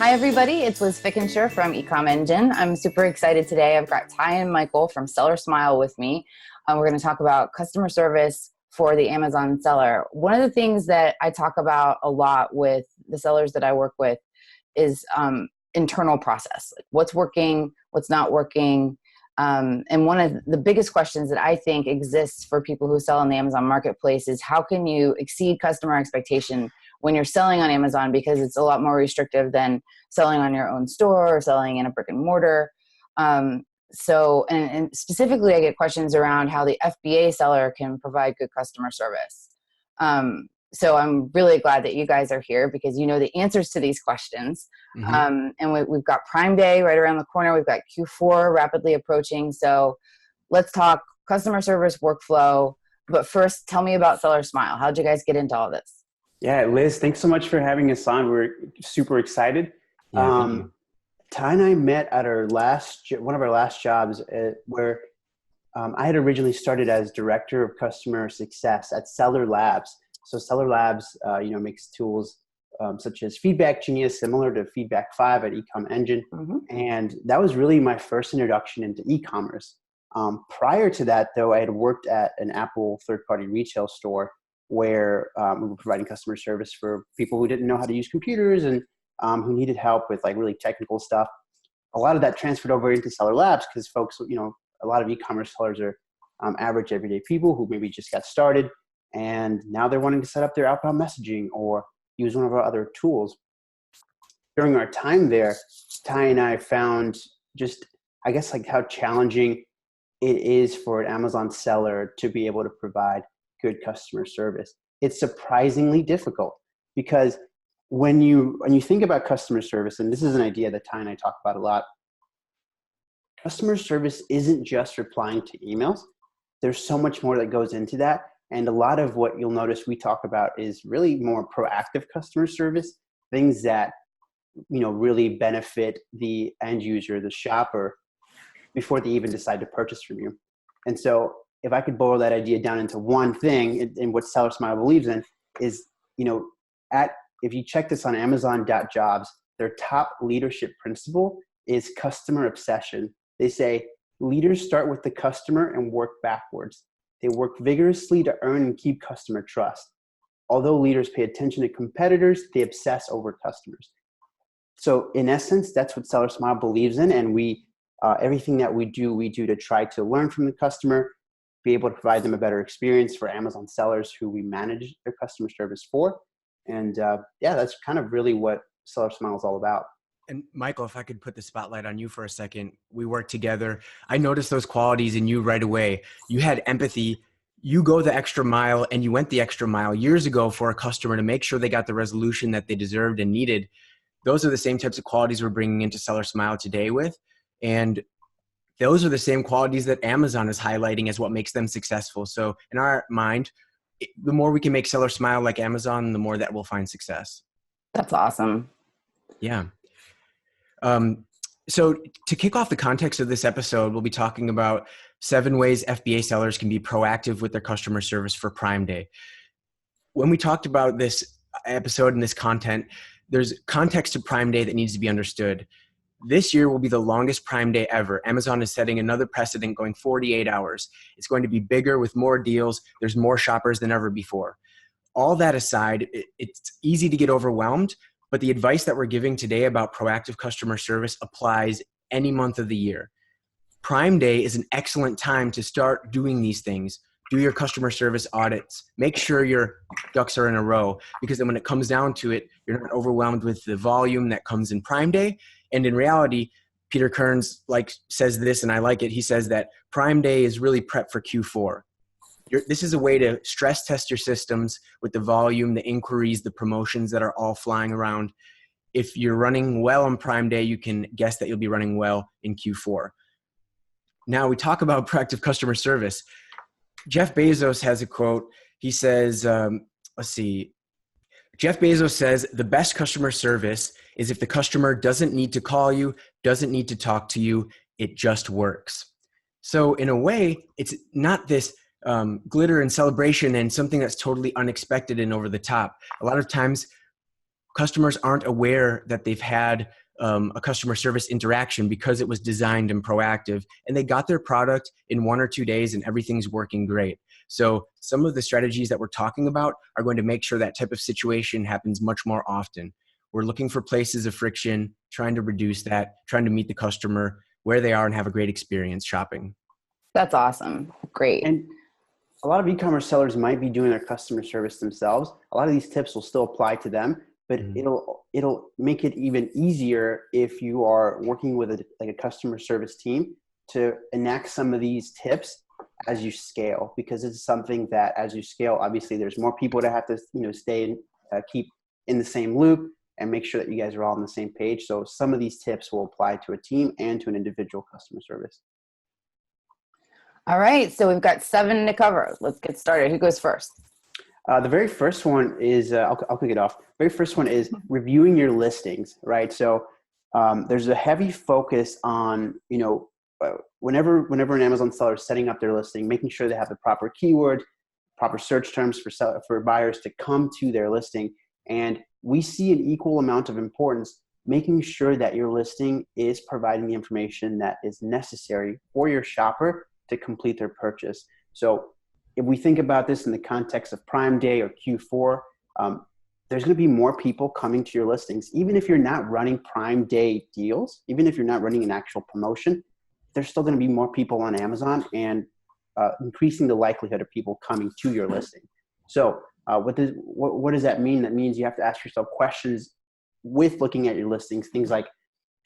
Hi, everybody. It's Liz Fickensher from Ecom Engine. I'm super excited today. I've got Ty and Michael from SellerSmile with me. We're going to talk about customer service for the Amazon seller. One of the things that I talk about a lot with the sellers that I work with is internal process. Like what's working, what's not working. And one of the biggest questions that I think exists for people who sell on the Amazon marketplace is how can you exceed customer expectation when you're selling on Amazon, because it's a lot more restrictive than selling on your own store or selling in a brick and mortar. And specifically I get questions around how the FBA seller can provide good customer service. So I'm really glad that you guys are here because you know the answers to these questions. And we've got Prime Day right around the corner. We've got Q4 rapidly approaching. So let's talk customer service workflow. But first, tell me about SellerSmile. How'd you guys get into all this? Yeah, Liz, thanks so much for having us on. We're super excited. Yeah, Ty and I met at one of our last jobs where I had originally started as director of customer success at Seller Labs. So Seller Labs, makes tools such as Feedback Genius, similar to Feedback 5 at Ecom Engine. And that was really my first introduction into e-commerce. Prior to that, though, I had worked at an Apple third-party retail store where we were providing customer service for people who didn't know how to use computers and who needed help with like really technical stuff. A lot of that transferred over into Seller Labs because folks, a lot of e-commerce sellers are average everyday people who maybe just got started and now they're wanting to set up their outbound messaging or use one of our other tools. During our time there, Ty and I found how challenging it is for an Amazon seller to be able to provide good customer service. It's surprisingly difficult because when you think about customer service, and this is an idea that Ty and I talk about a lot, customer service isn't just replying to emails. There's so much more that goes into that. And a lot of what you'll notice we talk about is really more proactive customer service, things that, really benefit the end user, the shopper, before they even decide to purchase from you. And so if I could boil that idea down into one thing, and what SellerSmile believes in is, if you check this on Amazon.jobs, their top leadership principle is customer obsession. They say leaders start with the customer and work backwards. They work vigorously to earn and keep customer trust. Although leaders pay attention to competitors, they obsess over customers. So in essence, that's what SellerSmile believes in. And we, everything that we do to try to learn from the customer, be able to provide them a better experience for Amazon sellers who we manage their customer service for. And that's kind of really what SellerSmile is all about. And Michael, if I could put the spotlight on you for a second, we worked together. I noticed those qualities in you right away. You had empathy. You go the extra mile, and you went the extra mile years ago for a customer to make sure they got the resolution that they deserved and needed. Those are the same types of qualities we're bringing into SellerSmile today with. And those are the same qualities that Amazon is highlighting as what makes them successful. So in our mind, the more we can make SellerSmile like Amazon, the more that we'll find success. That's awesome. Yeah. So to kick off the context of this episode, we'll be talking about 7 ways FBA sellers can be proactive with their customer service for Prime Day. When we talked about this episode and this content, there's context to Prime Day that needs to be understood. This year will be the longest Prime Day ever. Amazon is setting another precedent going 48 hours. It's going to be bigger with more deals. There's more shoppers than ever before. All that aside, it's easy to get overwhelmed, but the advice that we're giving today about proactive customer service applies any month of the year. Prime Day is an excellent time to start doing these things. Do your customer service audits. Make sure your ducks are in a row, because then when it comes down to it, you're not overwhelmed with the volume that comes in Prime Day. And in reality, Peter Kearns says this, and I like it. He says that Prime Day is really prep for Q4. This is a way to stress test your systems with the volume, the inquiries, the promotions that are all flying around. If you're running well on Prime Day, you can guess that you'll be running well in Q4. Now we talk about proactive customer service. Jeff Bezos has a quote. He says, Jeff Bezos says, the best customer service is if the customer doesn't need to call you, doesn't need to talk to you, it just works. So in a way, it's not this glitter and celebration and something that's totally unexpected and over the top. A lot of times customers aren't aware that they've had a customer service interaction because it was designed and proactive, and they got their product in 1 or 2 days and everything's working great. So some of the strategies that we're talking about are going to make sure that type of situation happens much more often. We're looking for places of friction, trying to reduce that, trying to meet the customer where they are and have a great experience shopping. That's awesome. Great. And a lot of e-commerce sellers might be doing their customer service themselves. A lot of these tips will still apply to them, but it'll make it even easier if you are working with a customer service team to enact some of these tips as you scale, because it's something that as you scale, obviously there's more people to have to stay and keep in the same loop and make sure that you guys are all on the same page. So some of these tips will apply to a team and to an individual customer service. All right, so we've got 7 to cover. Let's get started. Who goes first? The very first one is, I'll kick it off. The very first one is reviewing your listings, right? So there's a heavy focus on, whenever an Amazon seller is setting up their listing, making sure they have the proper keyword, proper search terms for buyers to come to their listing. And we see an equal amount of importance making sure that your listing is providing the information that is necessary for your shopper to complete their purchase. So if we think about this in the context of Prime Day or Q4, there's going to be more people coming to your listings. Even if you're not running Prime Day deals, even if you're not running an actual promotion, there's still going to be more people on Amazon and increasing the likelihood of people coming to your listing. So what does that mean? That means you have to ask yourself questions with looking at your listings. Things like,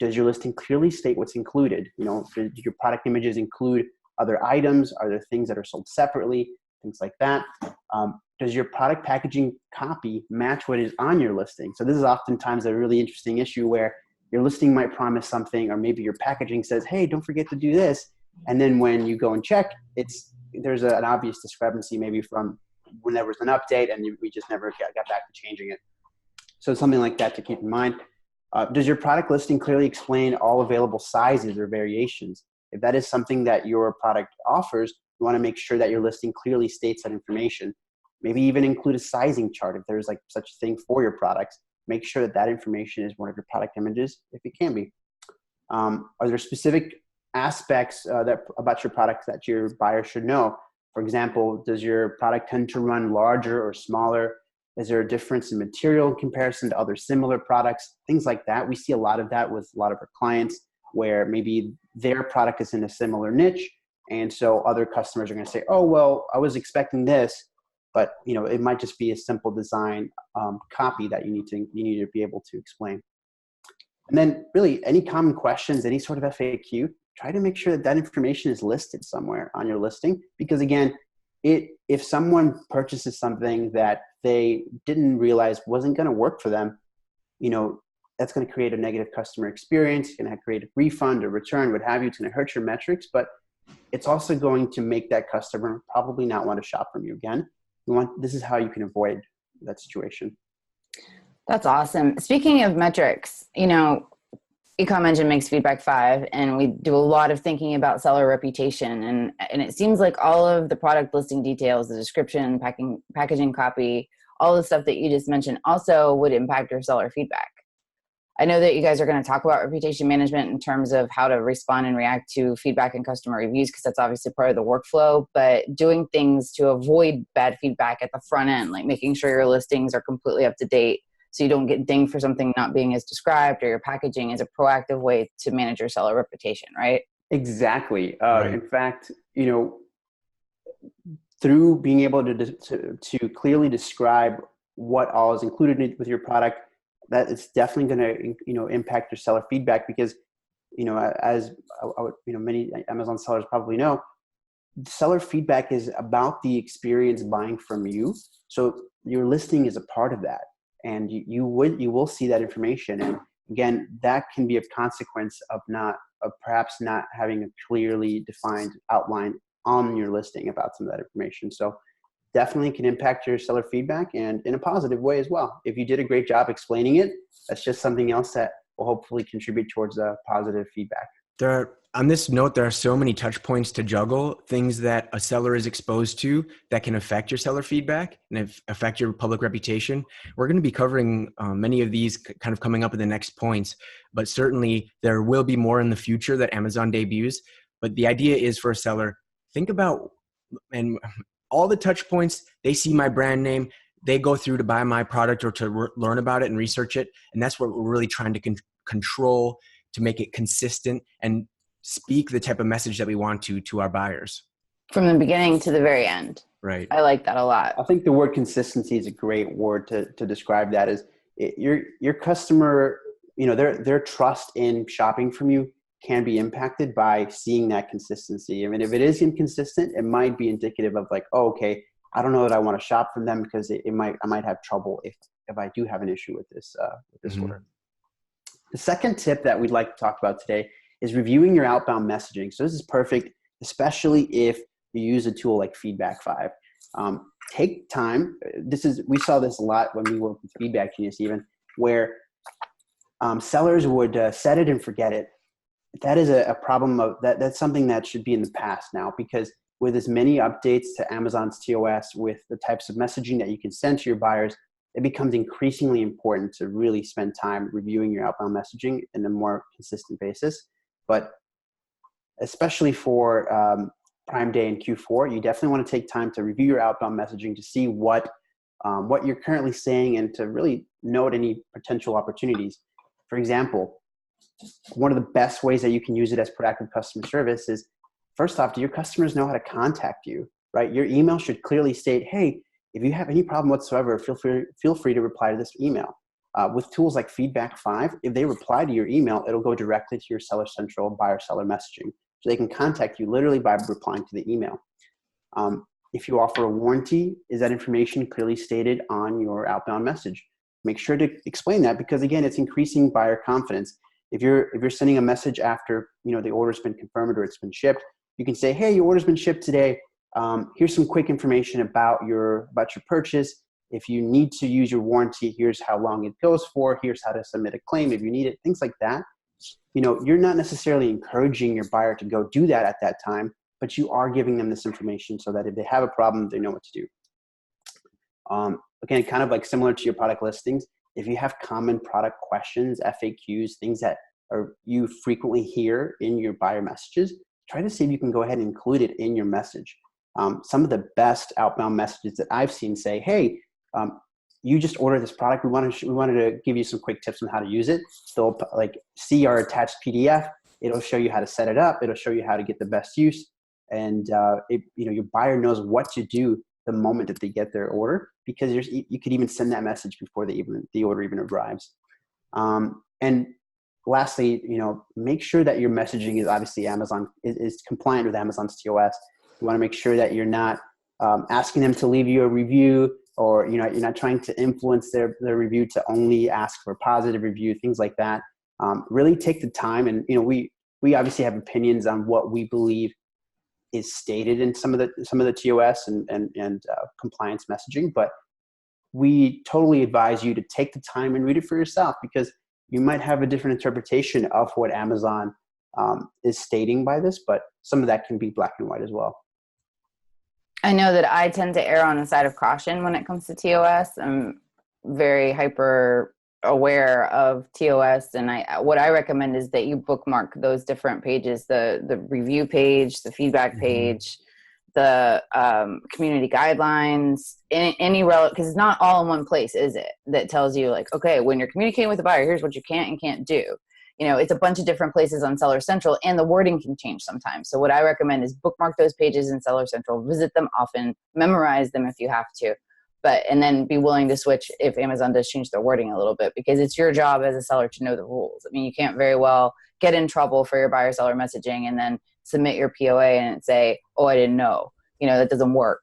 does your listing clearly state what's included? Do your product images include other items? Are there things that are sold separately? Things like that. Does your product packaging copy match what is on your listing? So this is oftentimes a really interesting issue where your listing might promise something, or maybe your packaging says, hey, don't forget to do this. And then when you go and check, there's an obvious discrepancy, maybe from when there was an update and we just never got back to changing it. So something like that to keep in mind. Does your product listing clearly explain all available sizes or variations? If that is something that your product offers, you want to make sure that your listing clearly states that information. Maybe even include a sizing chart if there's like such a thing for your products. Make sure that information is one of your product images, if it can be. Are there specific aspects about your product that your buyer should know? For example, does your product tend to run larger or smaller? Is there a difference in material in comparison to other similar products? Things like that. We see a lot of that with a lot of our clients, where maybe their product is in a similar niche. And so other customers are going to say, oh, well, I was expecting this, but it might just be a simple design copy that you need to be able to explain. And then really any common questions, any sort of FAQ, try to make sure that information is listed somewhere on your listing. Because again, if someone purchases something that they didn't realize wasn't going to work for them, that's going to create a negative customer experience. It's going to create a refund, a return, what have you. It's going to hurt your metrics, but it's also going to make that customer probably not want to shop from you again. This is how you can avoid that situation. That's awesome. Speaking of metrics, Ecom Engine makes Feedback 5, and we do a lot of thinking about seller reputation. And it seems like all of the product listing details, the description, packaging copy, all the stuff that you just mentioned also would impact your seller feedback. I know that you guys are going to talk about reputation management in terms of how to respond and react to feedback and customer reviews, because that's obviously part of the workflow, but doing things to avoid bad feedback at the front end, like making sure your listings are completely up to date so you don't get dinged for something not being as described, or your packaging is a proactive way to manage your seller reputation, right? Exactly. Right. In fact, through being able to clearly describe what all is included with your product, that it's definitely going to impact your seller feedback, because as many Amazon sellers probably know, seller feedback is about the experience buying from you. So your listing is a part of that, and you will see that information. And again, that can be a consequence of perhaps not having a clearly defined outline on your listing about some of that information. So definitely can impact your seller feedback, and in a positive way as well. If you did a great job explaining it, that's just something else that will hopefully contribute towards a positive feedback. On this note, there are so many touch points to juggle, things that a seller is exposed to that can affect your seller feedback and affect your public reputation. We're going to be covering many of these kind of coming up in the next points, but certainly there will be more in the future that Amazon debuts. But the idea is for a seller, think about and all the touch points. They see my brand name, they go through to buy my product or to learn about it and research it. And that's what we're really trying to control, to make it consistent and speak the type of message that we want to our buyers. From the beginning to the very end. Right. I like that a lot. I think the word consistency is a great word to describe that. Is your customer, their trust in shopping from you can be impacted by seeing that consistency. I mean, if it is inconsistent, it might be indicative of like, oh, okay, I don't know that I want to shop from them because I might have trouble if I do have an issue with this order. The second tip that we'd like to talk about today is reviewing your outbound messaging. So this is perfect, especially if you use a tool like Feedback 5. Take time. We saw this a lot when we worked with Feedback Genius, even where sellers would set it and forget it. That is a problem that's something that should be in the past now, because with as many updates to Amazon's TOS, with the types of messaging that you can send to your buyers, it becomes increasingly important to really spend time reviewing your outbound messaging in a more consistent basis. But especially for Prime Day and Q4, you definitely want to take time to review your outbound messaging to see what you're currently saying and to really note any potential opportunities. For example, one of the best ways that you can use it as proactive customer service is, first off, do your customers know how to contact you, right? Your email should clearly state, hey, if you have any problem whatsoever, feel free to reply to this email. With tools like Feedback 5, if they reply to your email, it'll go directly to your Seller Central buyer-seller messaging. So they can contact you literally by replying to the email. If you offer a warranty, is that information clearly stated on your outbound message? Make sure to explain that, because again, it's increasing buyer confidence. If you're sending a message after the order's been confirmed or it's been shipped, you can say, hey, your order's been shipped today. Here's some quick information about your purchase. If you need to use your warranty, here's how long it goes for. Here's how to submit a claim if you need it, things like that. You're not necessarily encouraging your buyer to go do that at that time, but you are giving them this information so that if they have a problem, they know what to do. Again, kind of like similar to your product listings, if you have common product questions, FAQs, things that you frequently hear in your buyer messages, try to see if you can go ahead and include it in your message. Some of the best outbound messages that I've seen say, hey, you just ordered this product. We wanted to give you some quick tips on how to use it. They'll see our attached PDF. It'll show you how to set it up. It'll show you how to get the best use. And your buyer knows what to do the moment that they get their order, because you could even send that message before the order even arrives. And lastly, make sure that your messaging is obviously is compliant with Amazon's TOS. You want to make sure that you're not asking them to leave you a review, or you're not trying to influence their review to only ask for a positive review, things like that. Really take the time, and we obviously have opinions on what we believe is stated in some of the TOS and compliance messaging, but we totally advise you to take the time and read it for yourself, because you might have a different interpretation of what Amazon is stating by this, but some of that can be black and white as well. I know that I tend to err on the side of caution when it comes to TOS. I'm very hyper aware of TOS, and what I recommend is that you bookmark those different pages, the review page, the feedback page, the community guidelines, any relevant, because it's not all in one place, is it? That tells you like, okay, when you're communicating with a buyer, here's what you can and can't do. It's a bunch of different places on Seller Central, and the wording can change sometimes. So what I recommend is bookmark those pages in Seller Central, visit them often, memorize them if you have to, and then be willing to switch if Amazon does change their wording a little bit, because it's your job as a seller to know the rules. I mean, you can't very well get in trouble for your buyer seller messaging and then submit your POA and say, oh, I didn't know. That doesn't work.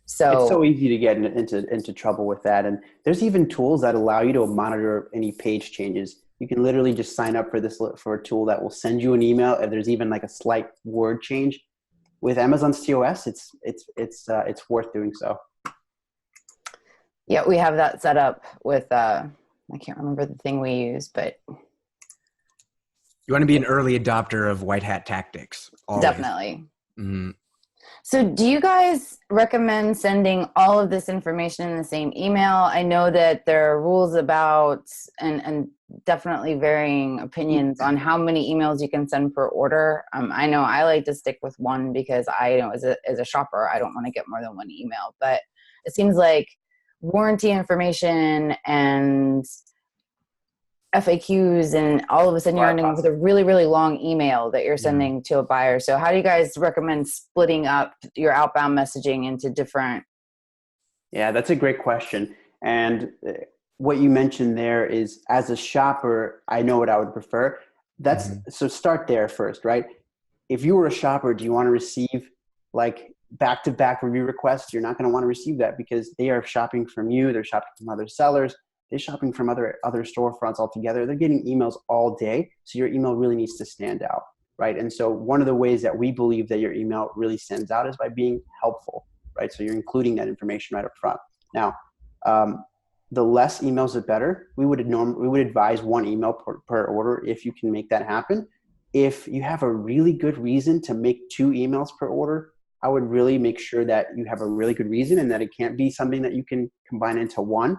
So it's so easy to get into trouble with that. And there's even tools that allow you to monitor any page changes. You can literally just sign up for a tool that will send you an email if there's even like a slight word change. With Amazon's TOS, it's worth doing so. Yeah, we have that set up with I can't remember the thing we use, but You want to be an early adopter of white hat tactics. Always. Definitely. Mm-hmm. So do you guys recommend sending all of this information in the same email? I know that there are rules about and definitely varying opinions on how many emails you can send per order. I know I like to stick with one because I know as a shopper, I don't want to get more than one email. But it seems like warranty information and FAQs and all of a sudden you're ending up with a really, really long email that you're sending to a buyer. So how do you guys recommend splitting up your outbound messaging into different? Yeah, that's a great question. And what you mentioned there is, as a shopper, I know what I would prefer. So start there first, right? If you were a shopper, do you want to receive like back-to-back review requests? You're not going to want to receive that because they are shopping from you. They're shopping from other sellers. They're shopping from other storefronts altogether. They're getting emails all day. So your email really needs to stand out, right? And so one of the ways that we believe that your email really stands out is by being helpful, right? So you're including that information right up front. Now, the less emails, the better. We would advise one email per order if you can make that happen. If you have a really good reason to make 2 emails per order, I would really make sure that you have a really good reason and that it can't be something that you can combine into one.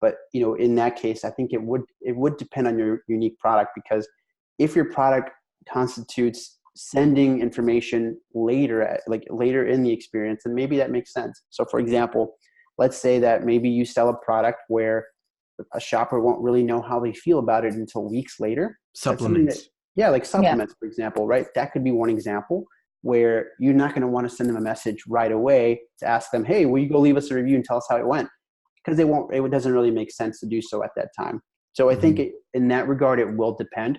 But in that case, I think it would depend on your unique product, because if your product constitutes sending information later in the experience, then maybe that makes sense. So for example, let's say that maybe you sell a product where a shopper won't really know how they feel about it until weeks later. Supplements. Like supplements, for example, right? That could be one example where you're not going to want to send them a message right away to ask them, hey, will you go leave us a review and tell us how it went? Because it doesn't really make sense to do so at that time. So I think in that regard, it will depend.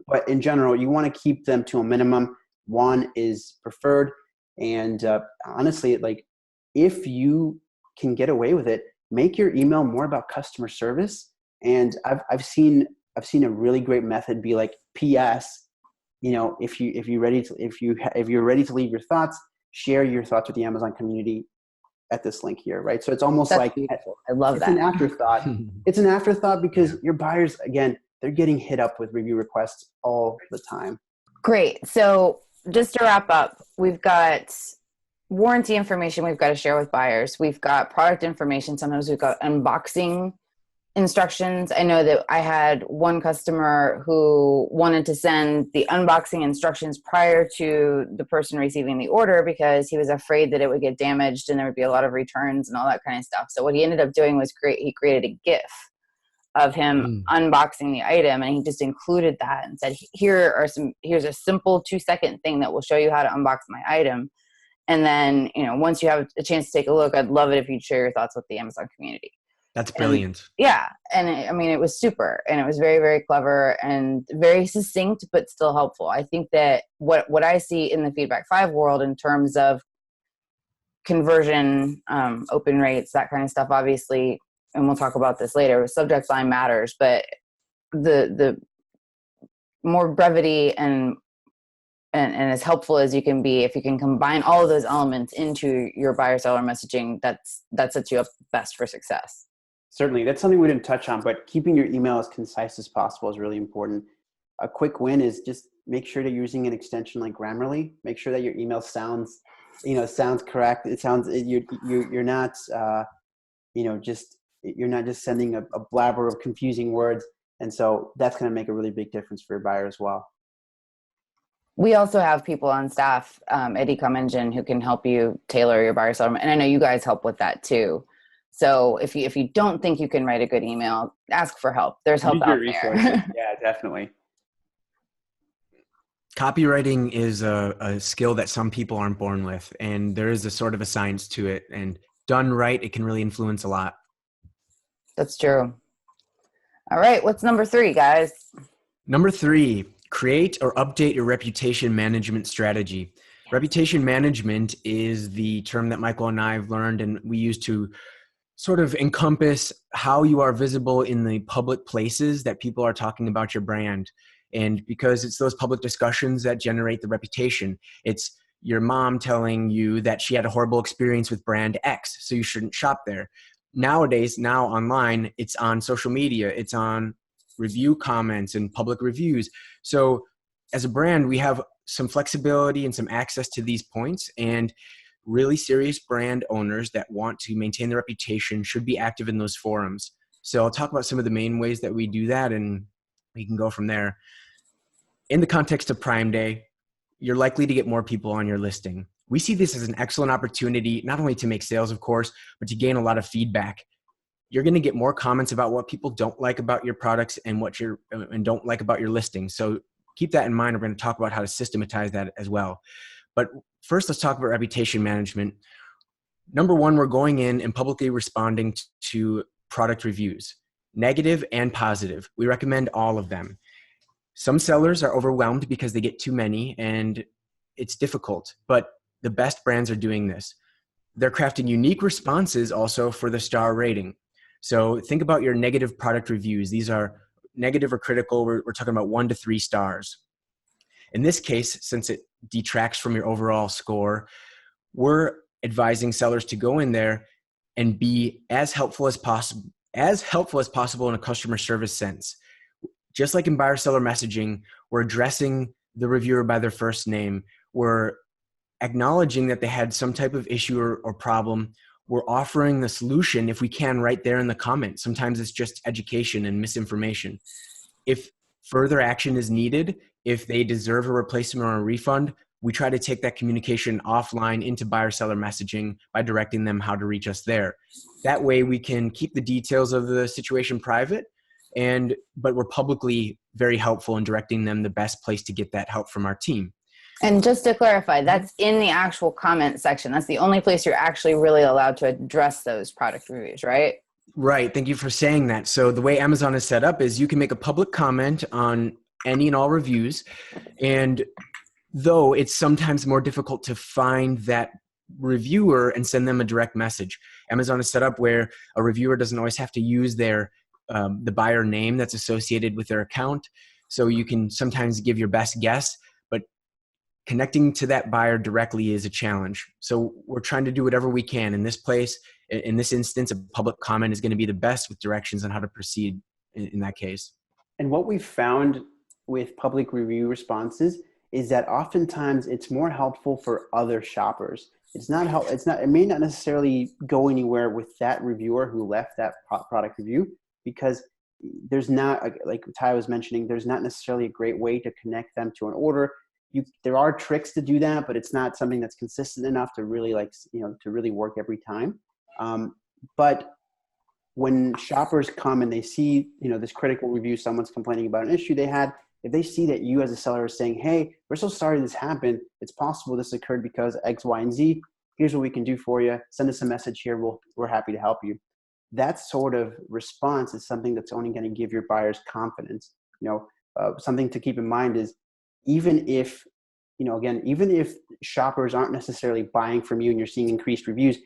But in general, you want to keep them to a minimum. 1 is preferred. And honestly, like if you can get away with it, make your email more about customer service. And I've seen a really great method be like, P.S. If you're ready to leave your thoughts, share your thoughts with the Amazon community at this link here, right? So it's almost That's like beautiful. I love that. It's an afterthought. It's an afterthought because your buyers, again, they're getting hit up with review requests all the time. Great. So just to wrap up, we've got warranty information we've got to share with buyers. We've got product information. Sometimes we've got unboxing instructions. I know that I had one customer who wanted to send the unboxing instructions prior to the person receiving the order because he was afraid that it would get damaged and there would be a lot of returns and all that kind of stuff. So what he ended up doing was he created a GIF of him unboxing the item, and he just included that and said, here's a simple 2-second thing that will show you how to unbox my item. And then, once you have a chance to take a look, I'd love it if you'd share your thoughts with the Amazon community. That's brilliant. And it was super, and it was very, very clever and very succinct, but still helpful. I think that what I see in the Feedback 5 world in terms of conversion, open rates, that kind of stuff, obviously, and we'll talk about this later, subject line matters, but the more brevity and as helpful as you can be, if you can combine all of those elements into your buyer seller messaging, that sets you up best for success. Certainly. That's something we didn't touch on, but keeping your email as concise as possible is really important. A quick win is just make sure that you're using an extension like Grammarly. Make sure that your email sounds correct. It sounds, you're not just sending a blabber of confusing words. And so that's going to make a really big difference for your buyer as well. We also have people on staff at ecommerce who can help you tailor your buyer seller. And I know you guys help with that too. So if you don't think you can write a good email, ask for help. There's help out there. Yeah, definitely. Copywriting is a skill that some people aren't born with, and there is a sort of a science to it. And done right, it can really influence a lot. That's true. All right, what's number 3, guys? Number 3, create or update your reputation management strategy. Reputation management is the term that Michael and I have learned, and we use to sort of encompass how you are visible in the public places that people are talking about your brand. And because it's those public discussions that generate the reputation. It's your mom telling you that she had a horrible experience with brand X, so you shouldn't shop there. Nowadays, now online, it's on social media, it's on review comments and public reviews. So as a brand, we have some flexibility and some access to these points, and really serious brand owners that want to maintain their reputation should be active in those forums. So I'll talk about some of the main ways that we do that, and we can go from there. In the context of Prime Day, you're likely to get more people on your listing. We see this as an excellent opportunity, not only to make sales, of course, but to gain a lot of feedback. You're going to get more comments about what people don't like about your products and and don't like about your listing. So keep that in mind. We're going to talk about how to systematize that as well. But first, let's talk about reputation management. Number one, we're going in and publicly responding to product reviews, negative and positive. We recommend all of them. Some sellers are overwhelmed because they get too many and it's difficult, but the best brands are doing this. They're crafting unique responses also for the star rating. So think about your negative product reviews. These are negative or critical. We're talking about 1 to 3 stars. In this case, since it detracts from your overall score, we're advising sellers to go in there and be as helpful as possible in a customer service sense. Just like in buyer-seller messaging, we're addressing the reviewer by their first name. We're acknowledging that they had some type of issue or problem. We're offering the solution if we can right there in the comment. Sometimes it's just education and misinformation. If further action is needed, if they deserve a replacement or a refund, we try to take that communication offline into buyer-seller messaging by directing them how to reach us there. That way we can keep the details of the situation private, but we're publicly very helpful in directing them the best place to get that help from our team. And just to clarify, that's in the actual comment section. That's the only place you're actually really allowed to address those product reviews, right? Right. Thank you for saying that. So the way Amazon is set up is you can make a public comment on any and all reviews. And though it's sometimes more difficult to find that reviewer and send them a direct message, Amazon is set up where a reviewer doesn't always have to use the buyer name that's associated with their account. So you can sometimes give your best guess, but connecting to that buyer directly is a challenge. So we're trying to do whatever we can. In this instance, a public comment is going to be the best with directions on how to proceed in that case. And what we've found with public review responses is that oftentimes it's more helpful for other shoppers. It may not necessarily go anywhere with that reviewer who left that product review, because there's not, like Ty was mentioning, there's not necessarily a great way to connect them to an order. There are tricks to do that, but it's not something that's consistent enough to really to really work every time. But when shoppers come and they see, this critical review, someone's complaining about an issue they had, if they see that you as a seller are saying, hey, we're so sorry this happened, it's possible this occurred because X, Y, and Z, here's what we can do for you, send us a message here, we're happy to help you. That sort of response is something that's only going to give your buyers confidence. Something to keep in mind is even if shoppers aren't necessarily buying from you and you're seeing increased reviews,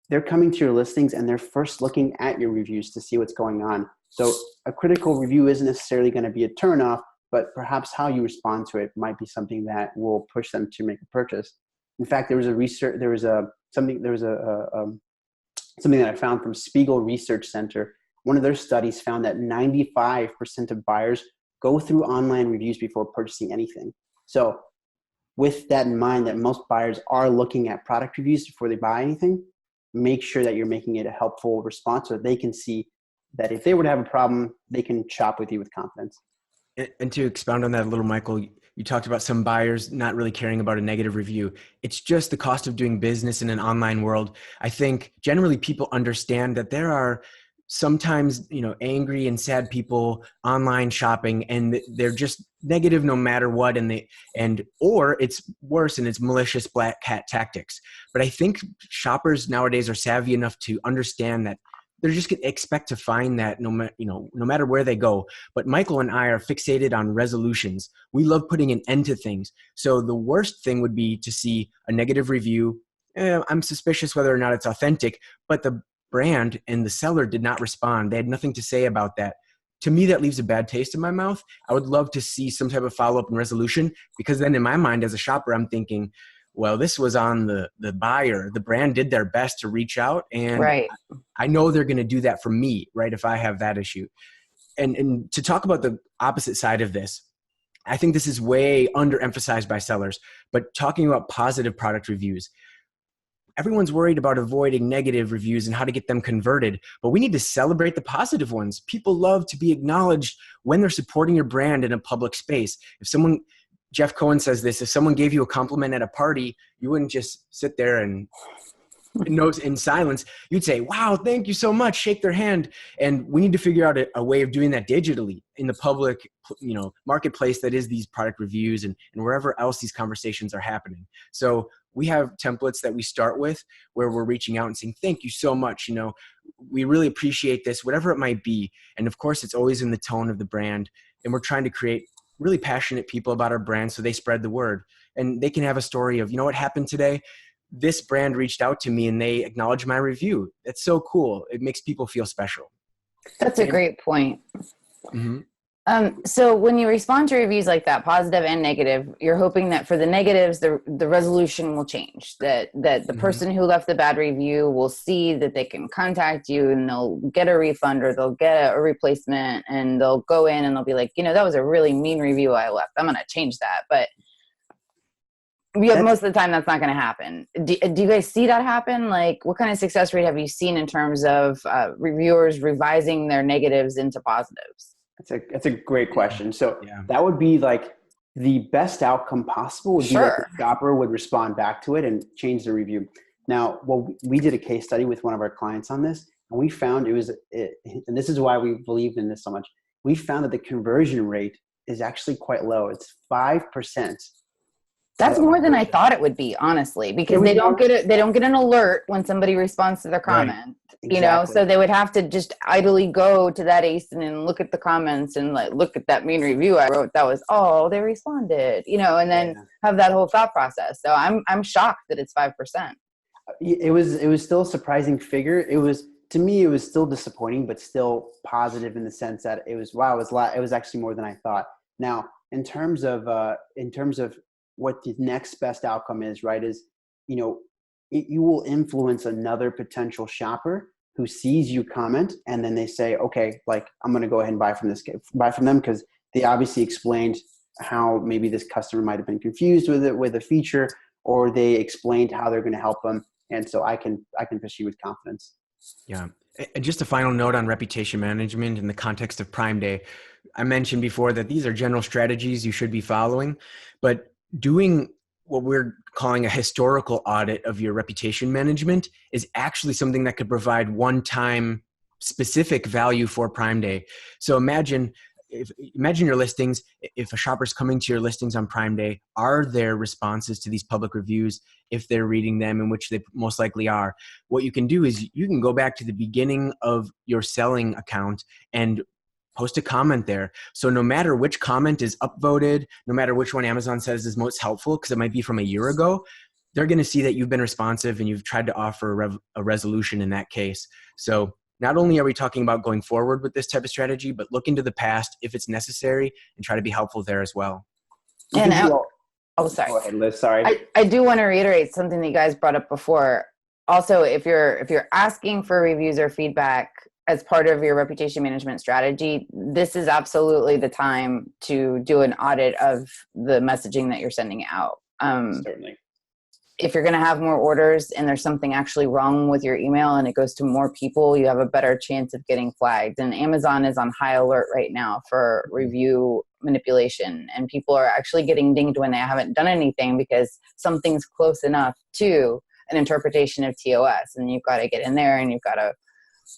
they're coming to your listings and they're first looking at your reviews to see what's going on. So a critical review isn't necessarily going to be a turnoff, but perhaps how you respond to it might be something that will push them to make a purchase. In fact, something that I found from Spiegel Research Center. One of their studies found that 95% of buyers go through online reviews before purchasing anything. So with that in mind, that most buyers are looking at product reviews before they buy anything, make sure that you're making it a helpful response so they can see that if they were to have a problem, they can shop with you with confidence. And to expound on that a little, Michael, you talked about some buyers not really caring about a negative review. It's just the cost of doing business in an online world. I think generally people understand that there are sometimes, angry and sad people online shopping, and they're just negative no matter what. Or it's worse and it's malicious black cat tactics. But I think shoppers nowadays are savvy enough to understand that they're just going to expect to find that no matter where they go. But Michael and I are fixated on resolutions. We love putting an end to things. So the worst thing would be to see a negative review. I'm suspicious whether or not it's authentic, but the brand and the seller did not respond. They had nothing to say about that. To me, that leaves a bad taste in my mouth. I would love to see some type of follow-up and resolution, because then in my mind as a shopper, I'm thinking, well, this was on the buyer. The brand did their best to reach out, and right. I know they're going to do that for me, right, if I have that issue. And to talk about the opposite side of this, I think this is way underemphasized by sellers, but talking about positive product reviews, everyone's worried about avoiding negative reviews and how to get them converted, but we need to celebrate the positive ones. People love to be acknowledged when they're supporting your brand in a public space. Jeff Cohen says this, if someone gave you a compliment at a party, you wouldn't just sit there and in silence. You'd say, wow, thank you so much, shake their hand. And we need to figure out a way of doing that digitally in the public, marketplace that is these product reviews and wherever else these conversations are happening. So we have templates that we start with where we're reaching out and saying, thank you so much. We really appreciate this, whatever it might be. And of course, it's always in the tone of the brand. And we're trying to create really passionate people about our brand so they spread the word. And they can have a story of, what happened today? This brand reached out to me and they acknowledged my review. That's so cool. It makes people feel special. That's a great point. Mm-hmm. So when you respond to reviews like that, positive and negative, you're hoping that for the negatives, the resolution will change, that the person who left the bad review will see that they can contact you and they'll get a refund or they'll get a replacement, and they'll go in and they'll be like, that was a really mean review I left. I'm going to change that. But most of the time that's not going to happen. Do you guys see that happen? Like, what kind of success rate have you seen in terms of reviewers revising their negatives into positives? That's a great question. So that would be like the best outcome possible would be that the shopper would respond back to it and change the review. Now, we did a case study with one of our clients on this, and we found and this is why we believed in this so much. We found that the conversion rate is actually quite low. It's 5%. That's more than I thought it would be, honestly, because they don't get an alert when somebody responds to their comment, Exactly. so they would have to just idly go to that ASIN and look at the comments and look at that mean review I wrote. That was, they responded, and then have that whole thought process. So I'm shocked that it's 5%. It was still a surprising figure. To me, it was still disappointing, but still positive in the sense that it was, it was actually more than I thought. Now, in terms of what the next best outcome is, right, is, you will influence another potential shopper who sees you comment, and then they say, okay, I'm going to go ahead and buy from them because they obviously explained how maybe this customer might have been confused with a feature, or they explained how they're going to help them. And so I can proceed with confidence. Yeah. And just a final note on reputation management in the context of Prime Day. I mentioned before that these are general strategies you should be following, but doing what we're calling a historical audit of your reputation management is actually something that could provide one-time specific value for Prime Day. So imagine your listings. If a shopper's coming to your listings on Prime Day, are there responses to these public reviews? If they're reading them, in which they most likely are, what you can do is you can go back to the beginning of your selling account and post a comment there. So no matter which comment is upvoted, no matter which one Amazon says is most helpful, because it might be from a year ago, they're going to see that you've been responsive and you've tried to offer a resolution in that case. So not only are we talking about going forward with this type of strategy, but look into the past if it's necessary and try to be helpful there as well. Sorry. Go ahead, Liz. Sorry. I do want to reiterate something that you guys brought up before. Also, if you're asking for reviews or feedback as part of your reputation management strategy, this is absolutely the time to do an audit of the messaging that you're sending out. Certainly. If you're going to have more orders and there's something actually wrong with your email and it goes to more people, you have a better chance of getting flagged. And Amazon is on high alert right now for review manipulation. And people are actually getting dinged when they haven't done anything because something's close enough to an interpretation of TOS. And you've got to get in there and you've got to,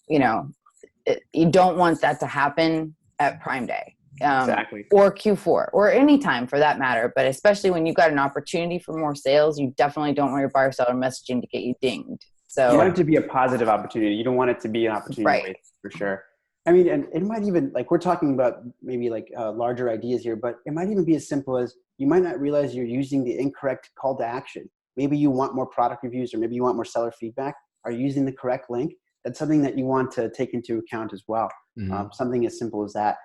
you don't want that to happen at Prime Day. Exactly. Or Q4 or any time for that matter, but especially when you've got an opportunity for more sales, you definitely don't want your buyer seller messaging to get you dinged. So you want it to be a positive opportunity. You don't want it to be an opportunity waste, for sure. I mean, and it might even, we're talking about maybe larger ideas here, but it might even be as simple as you might not realize you're using the incorrect call to action. Maybe you want more product reviews, or maybe you want more seller feedback. Are you using the correct link? That's something that you want to take into account as well. Mm-hmm. Something as simple as that.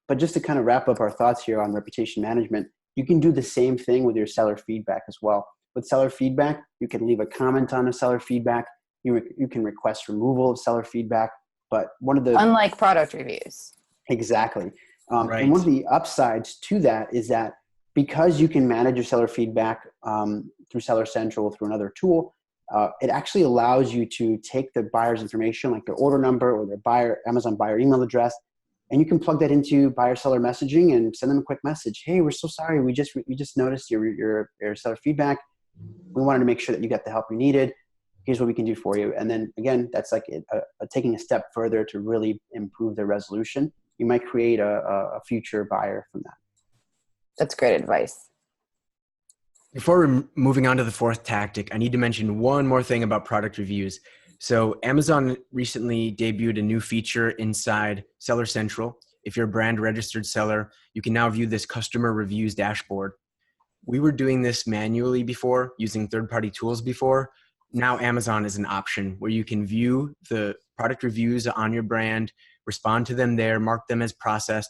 But just to kind of wrap up our thoughts here on reputation management, you can do the same thing with your seller feedback as well. With seller feedback, you can leave a comment on a seller feedback. You can request removal of seller feedback. But one of the unlike product reviews. Exactly. And Right. one of the upsides to that is that because you can manage your seller feedback through Seller Central, through another tool, it actually allows you to take the buyer's information, like their order number or their Amazon buyer email address, and you can plug that into buyer seller messaging and send them a quick message. Hey, we're so sorry. We just noticed your seller feedback. We wanted to make sure that you got the help you needed. Here's what we can do for you. And then again, that's like taking a step further to really improve the resolution. You might create a future buyer from that. That's great advice. Before we're moving on to the fourth tactic, I need to mention one more thing about product reviews. So Amazon recently debuted a new feature inside Seller Central. If you're a brand registered seller, you can now view this customer reviews dashboard. We were doing this manually before, using third-party tools before. Now Amazon is an option where you can view the product reviews on your brand, respond to them there, mark them as processed.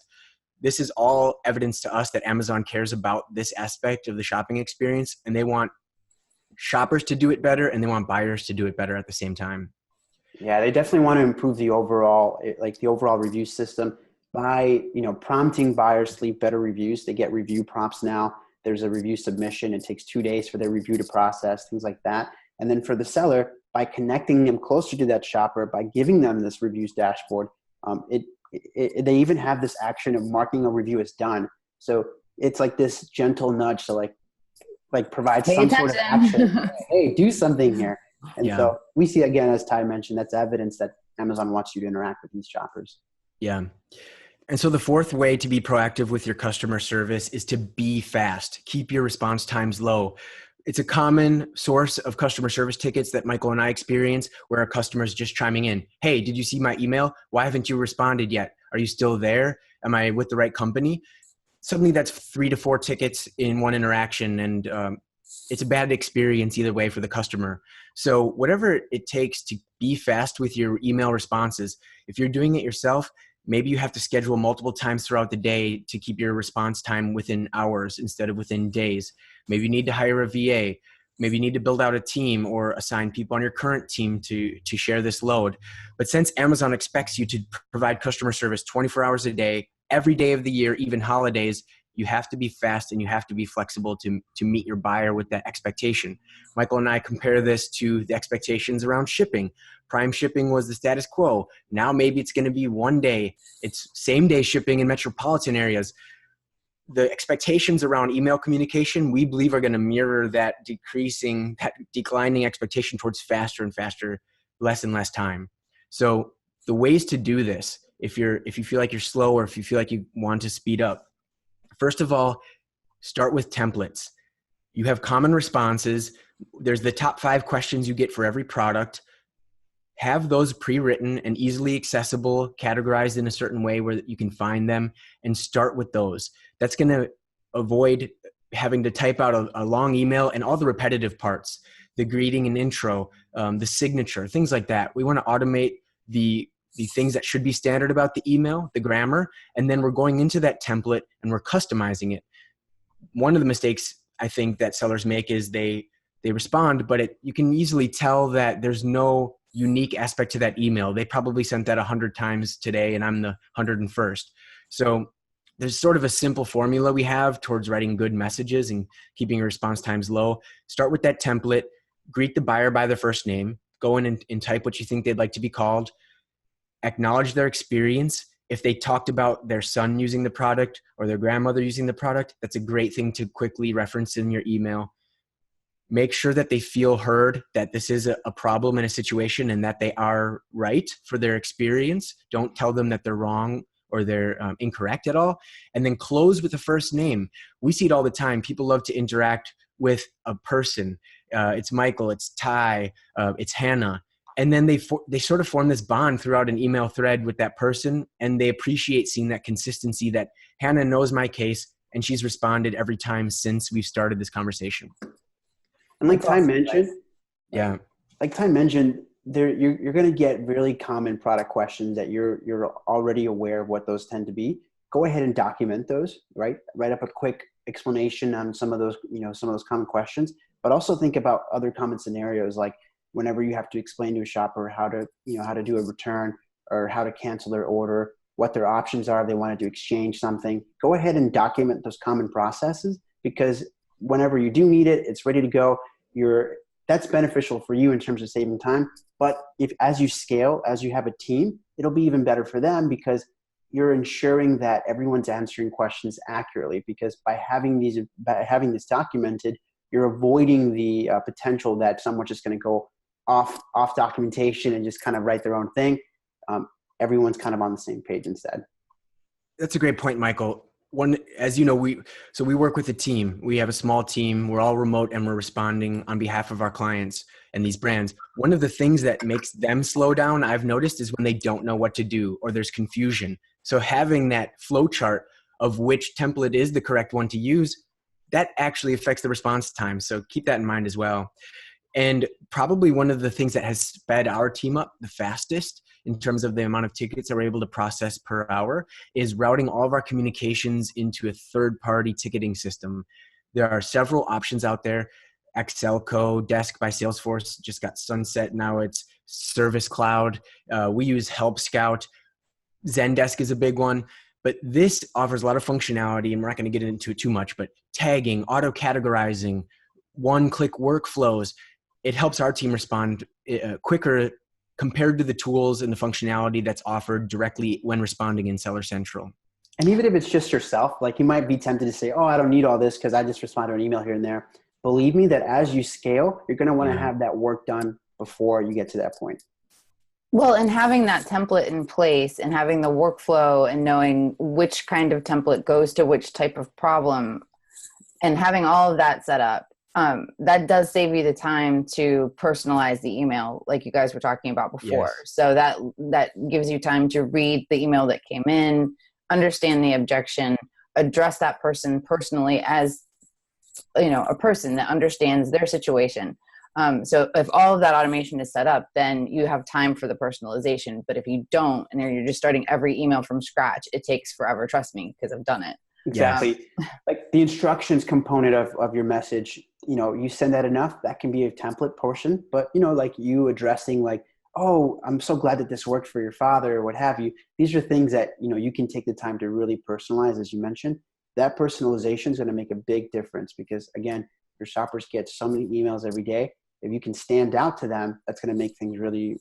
This is all evidence to us that Amazon cares about this aspect of the shopping experience, and they want shoppers to do it better and they want buyers to do it better at the same time. Yeah, they definitely want to improve the overall review system by, prompting buyers to leave better reviews. They get review prompts now. There's a review submission. It takes 2 days for their review to process, things like that. And then for the seller, by connecting them closer to that shopper, by giving them this reviews dashboard, they even have this action of marking a review as done. So it's like this gentle nudge to like provide Pay some sort of action. attention. Hey, do something here. And Yeah. so we see, again, as Ty mentioned, that's evidence that Amazon wants you to interact with these shoppers. Yeah. And so the fourth way to be proactive with your customer service is to be fast. Keep your response times low. It's a common source of customer service tickets that Michael and I experience where a customer is just chiming in. Hey, did you see my email? Why haven't you responded yet? Are you still there? Am I with the right company? Suddenly that's 3 to 4 tickets in one interaction. And it's a bad experience either way for the customer. So whatever it takes to be fast with your email responses, if you're doing it yourself, maybe you have to schedule multiple times throughout the day to keep your response time within hours instead of within days. Maybe you need to hire a VA. Maybe you need to build out a team or assign people on your current team to share this load. But since Amazon expects you to provide customer service 24 hours a day, every day of the year, even holidays, you have to be fast and you have to be flexible to meet your buyer with that expectation. Michael and I compare this to the expectations around shipping. Prime shipping was the status quo. Now maybe it's going to be one day. It's same day shipping in metropolitan areas. The expectations around email communication, we believe, are going to mirror that declining expectation towards faster and faster, less and less time. So the ways to do this, if you feel like you're slow or if you feel like you want to speed up, first of all, start with templates. You have common responses. There's the top 5 questions you get for every product. Have those pre-written and easily accessible, categorized in a certain way where you can find them, and start with those. That's going to avoid having to type out a long email and all the repetitive parts, the greeting and intro, the signature, things like that. We want to automate the things that should be standard about the email, the grammar, and then we're going into that template and we're customizing it. One of the mistakes I think that sellers make is they respond, but you can easily tell that there's no unique aspect to that email. They probably sent that 100 times today and I'm the 101st. So there's sort of a simple formula we have towards writing good messages and keeping your response times low. Start with that template, greet the buyer by their first name, go in and type what you think they'd like to be called, acknowledge their experience. If they talked about their son using the product or their grandmother using the product, that's a great thing to quickly reference in your email. Make sure that they feel heard, that this is a problem in a situation and that they are right for their experience. Don't tell them that they're wrong or they're incorrect at all. And then close with the first name. We see it all the time. People love to interact with a person. It's Michael, it's Ty, it's Hannah. And then they sort of form this bond throughout an email thread with that person. And they appreciate seeing that consistency that Hannah knows my case and she's responded every time since we've started this conversation. And like Ty mentioned, you're going to get really common product questions that you're already aware of what those tend to be. Go ahead and document those, right? Write up a quick explanation on some of those common questions, but also think about other common scenarios, like whenever you have to explain to a shopper how to do a return or how to cancel their order. what their options are. If they wanted to exchange something, go ahead and document those common processes, because whenever you do need it, it's ready to go. That's beneficial for you in terms of saving time. But as you scale, as you have a team, it'll be even better for them, because you're ensuring that everyone's answering questions accurately. Because by having this documented, you're avoiding the potential that someone's just going to go off documentation and just kind of write their own thing. Everyone's kind of on the same page instead. That's a great point, Michael. As you know, we work with a team. We have a small team. We're all remote and we're responding on behalf of our clients and these brands. One of the things that makes them slow down, I've noticed, is when they don't know what to do or there's confusion. So having that flow chart of which template is the correct one to use, that actually affects the response time. So keep that in mind as well. And probably one of the things that has sped our team up the fastest in terms of the amount of tickets that we're able to process per hour is routing all of our communications into a third-party ticketing system. There are several options out there. Excelco, Desk by Salesforce just got sunset. Now it's Service Cloud. We use Help Scout. Zendesk is a big one. But this offers a lot of functionality, and we're not going to get into it too much, but tagging, auto-categorizing, one-click workflows. It helps our team respond quicker compared to the tools and the functionality that's offered directly when responding in Seller Central. And even if it's just yourself, like you might be tempted to say, oh, I don't need all this because I just respond to an email here and there. Believe me that as you scale, you're going to want to have that work done before you get to that point. Well, and having that template in place and having the workflow and knowing which kind of template goes to which type of problem and having all of that set up, that does save you the time to personalize the email like you guys were talking about before. Yes. So that gives you time to read the email that came in, understand the objection, address that person personally as, a person that understands their situation. So if all of that automation is set up, then you have time for the personalization. But if you don't, and you're just starting every email from scratch, it takes forever. Trust me, because I've done it. Exactly. Like the instructions component of your message, you send that enough, that can be a template portion, but like you addressing like, oh, I'm so glad that this worked for your father or what have you. These are things that, you can take the time to really personalize, as you mentioned. That personalization is going to make a big difference because again, your shoppers get so many emails every day. If you can stand out to them, that's going to make things really,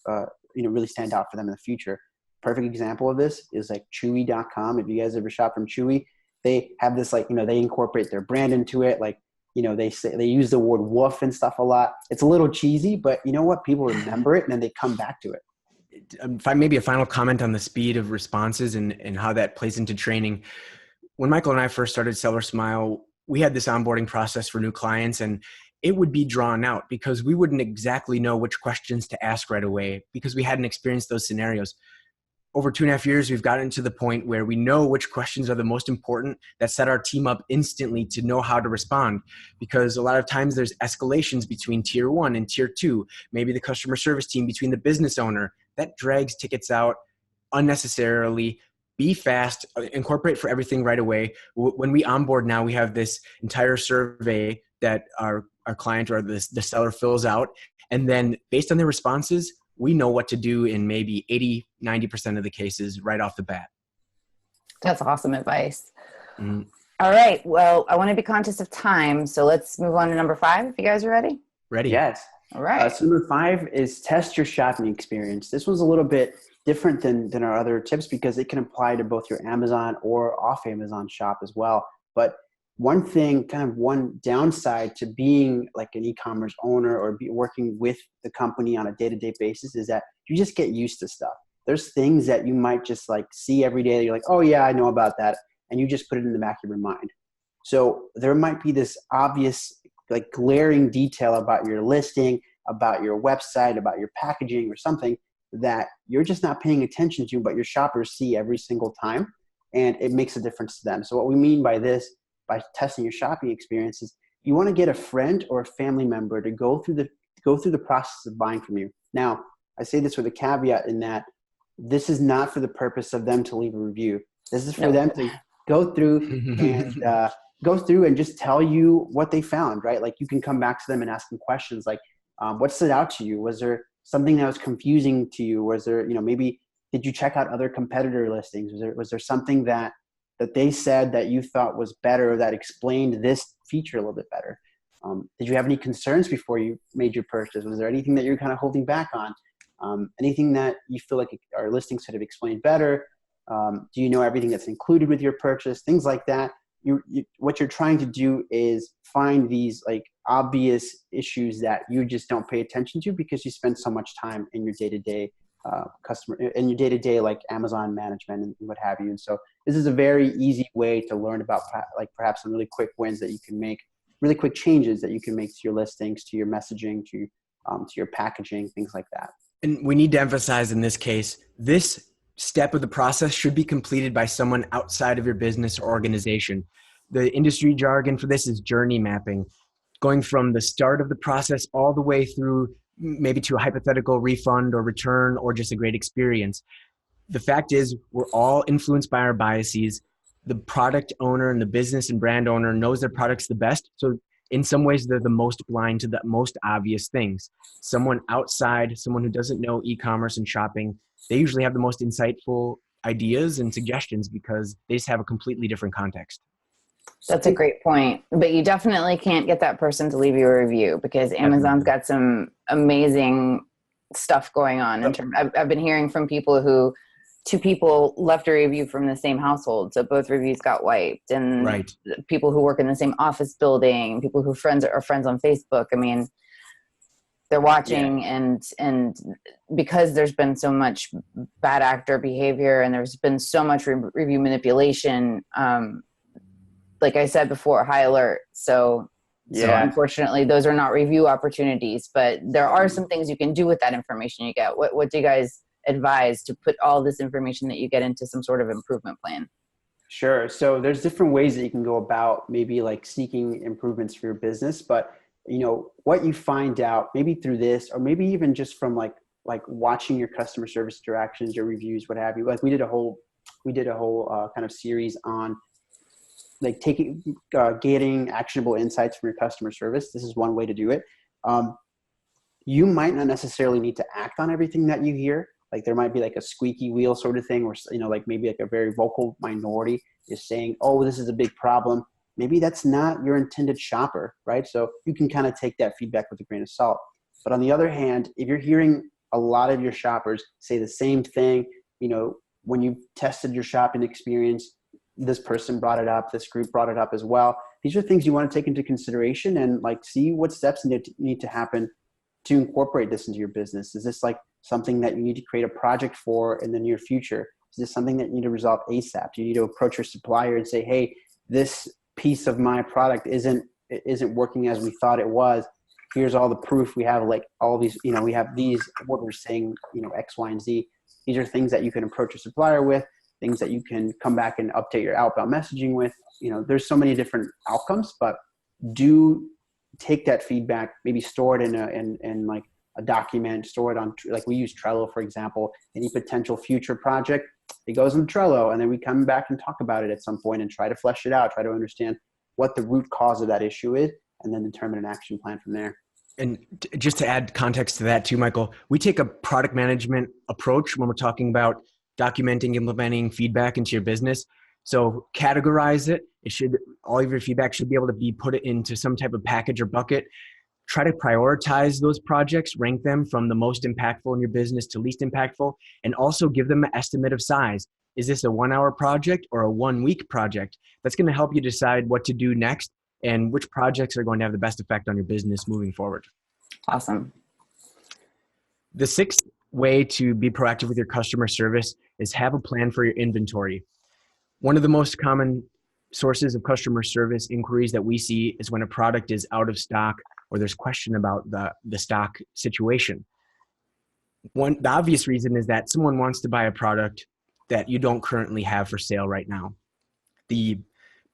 really stand out for them in the future. Perfect example of this is like Chewy.com. If you guys ever shop from Chewy, they have this like, they incorporate their brand into it. Like, they use the word woof and stuff a lot. It's a little cheesy, but you know what? People remember it and then they come back to it. Maybe a final comment on the speed of responses and how that plays into training. When Michael and I first started SellerSmile, we had this onboarding process for new clients and it would be drawn out because we wouldn't exactly know which questions to ask right away because we hadn't experienced those scenarios. Over 2.5 years, we've gotten to the point where we know which questions are the most important that set our team up instantly to know how to respond. Because a lot of times there's escalations between tier 1 and tier 2, maybe the customer service team between the business owner. That drags tickets out unnecessarily. Be fast, incorporate for everything right away. When we onboard now, we have this entire survey that our client or the seller fills out. And then based on their responses, we know what to do in maybe 80-90% of the cases right off the bat. That's awesome advice. Mm. All right. Well, I want to be conscious of time. So let's move on to number 5. If you guys are ready. Ready. Yes. All right. So number 5 is test your shopping experience. This one's a little bit different than our other tips because it can apply to both your Amazon or off Amazon shop as well. But one thing, kind of one downside to being like an e-commerce owner or working with the company on a day-to-day basis is that you just get used to stuff. There's things that you might just like see every day that you're like, oh yeah, I know about that. And you just put it in the back of your mind. So there might be this obvious like glaring detail about your listing, about your website, about your packaging or something that you're just not paying attention to, but your shoppers see every single time. And it makes a difference to them. So what we mean by this, by testing your shopping experiences, you want to get a friend or a family member to go through the process of buying from you. Now, I say this with a caveat in that this is not for the purpose of them to leave a review. This is for them to go through and just tell you what they found, right? Like you can come back to them and ask them questions like, what stood out to you? Was there something that was confusing to you? Was there, maybe did you check out other competitor listings? Was there something that they said that you thought was better, that explained this feature a little bit better? Did you have any concerns before you made your purchase? Was there anything that you're kind of holding back on? Anything that you feel like our listings could have explained better? Do you know everything that's included with your purchase? Things like that. What you're trying to do is find these like obvious issues that you just don't pay attention to because you spend so much time in your day-to-day like Amazon management and what have you. And so this is a very easy way to learn about like perhaps some really quick wins that you can make, really quick changes that you can make to your listings, to your messaging, to your packaging, things like that. And we need to emphasize in this case, this step of the process should be completed by someone outside of your business or organization. The industry jargon for this is journey mapping, going from the start of the process all the way through maybe to a hypothetical refund or return or just a great experience. The fact is, we're all influenced by our biases. The product owner and the business and brand owner knows their product's the best. So in some ways, they're the most blind to the most obvious things. Someone outside, someone who doesn't know e-commerce and shopping, they usually have the most insightful ideas and suggestions because they just have a completely different context. That's a great point. But you definitely can't get that person to leave you a review because Amazon's got some amazing stuff going on. I've been hearing from people who, two people left a review from the same household, so both reviews got wiped. And right. People who work in the same office building, people who are friends on Facebook. I mean, they're watching, and because there's been so much bad actor behavior and there's been so much review manipulation. Like I said before, high alert. So unfortunately, those are not review opportunities. But there are some things you can do with that information you get. What do you guys advise to put all this information that you get into some sort of improvement plan? Sure. So there's different ways that you can go about maybe like seeking improvements for your business. But what you find out maybe through this, or maybe even just from like watching your customer service interactions, your reviews, what have you. Like we did a whole kind of series on like getting actionable insights from your customer service. This is one way to do it. You might not necessarily need to act on everything that you hear. Like there might be like a squeaky wheel sort of thing where, like maybe like a very vocal minority is saying, oh, this is a big problem. Maybe that's not your intended shopper, right? So you can kind of take that feedback with a grain of salt. But on the other hand, if you're hearing a lot of your shoppers say the same thing, when you tested your shopping experience, this person brought it up, this group brought it up as well. These are things you want to take into consideration and like see what steps need to happen to incorporate this into your business. Is this like something that you need to create a project for in the near future? Is this something that you need to resolve ASAP? Do you need to approach your supplier and say, hey, this piece of my product isn't working as we thought it was. Here's all the proof. We have like all these, we have these orders saying, X, Y, and Z. These are things that you can approach your supplier with, things that you can come back and update your outbound messaging with. There's so many different outcomes, but do take that feedback, maybe store it in like a document, store it on, like we use Trello, for example. Any potential future project, it goes in Trello, and then we come back and talk about it at some point and try to flesh it out, try to understand what the root cause of that issue is, and then determine an action plan from there. And just to add context to that too, Michael, we take a product management approach when we're talking about documenting, implementing feedback into your business. So categorize it. All of your feedback should be able to be put into some type of package or bucket. Try to prioritize those projects, rank them from the most impactful in your business to least impactful, and also give them an estimate of size. Is this a 1-hour project or a 1-week project? That's going to help you decide what to do next and which projects are going to have the best effect on your business moving forward. Awesome. The sixth way to be proactive with your customer service is have a plan for your inventory. One of the most common sources of customer service inquiries that we see is when a product is out of stock or there's question about the stock situation. The obvious reason is that someone wants to buy a product that you don't currently have for sale right now. The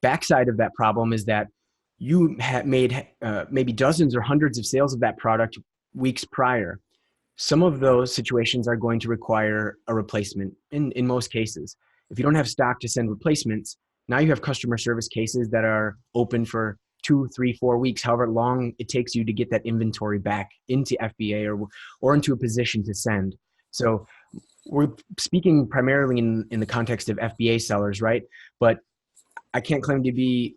backside of that problem is that you have made maybe dozens or hundreds of sales of that product weeks prior. Some of those situations are going to require a replacement in most cases. If you don't have stock to send replacements, now you have customer service cases that are open for 2, 3, 4 weeks, however long it takes you to get that inventory back into FBA or into a position to send. So we're speaking primarily in the context of FBA sellers, right? But I can't claim to be